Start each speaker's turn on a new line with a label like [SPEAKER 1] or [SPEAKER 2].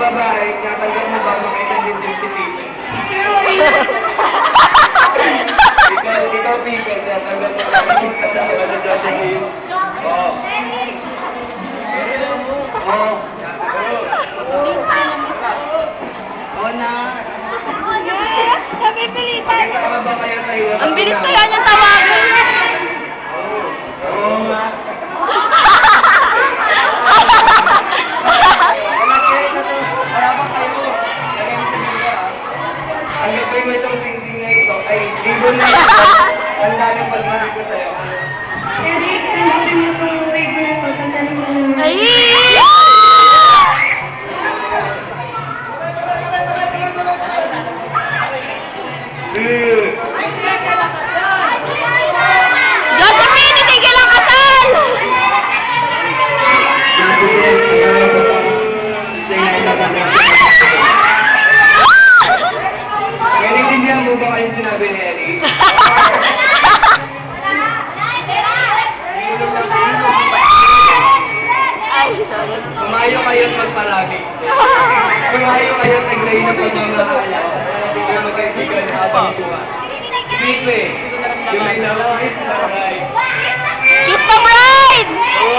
[SPEAKER 1] babae, natanggap mo ba makita din si Pico? Ikaw Pico, natanggap mo ba makita sa kanila si Pico? Oo. Oo.
[SPEAKER 2] Miss ka na, miss ka.
[SPEAKER 1] Oo na.
[SPEAKER 2] Napipilitan.
[SPEAKER 1] Pakita ba kayo sa iyo?
[SPEAKER 2] Ang bilis kaya niya tawagin.
[SPEAKER 1] Oo nga. Ang gabay mo itong sing-sing na ito ay libo na ito. Ang dalang pagmahal ko sa'yo.
[SPEAKER 3] Eric, tanggapin mo itong wig na ito. Tandaan mo naman.
[SPEAKER 2] Ay! Josephine, itigil ang kasal!
[SPEAKER 1] Naiintindihan mo ba kayo sinabi ni Eric?
[SPEAKER 2] Ay, sorry.
[SPEAKER 1] Kumayo kayo't magparami. Kumayo kayo't naglayo ng pagmamahala. Hindi kayo magkaibigan habang buwa. Isip eh, yung may nawais na ray.
[SPEAKER 2] Kiss the bride!
[SPEAKER 1] Oo,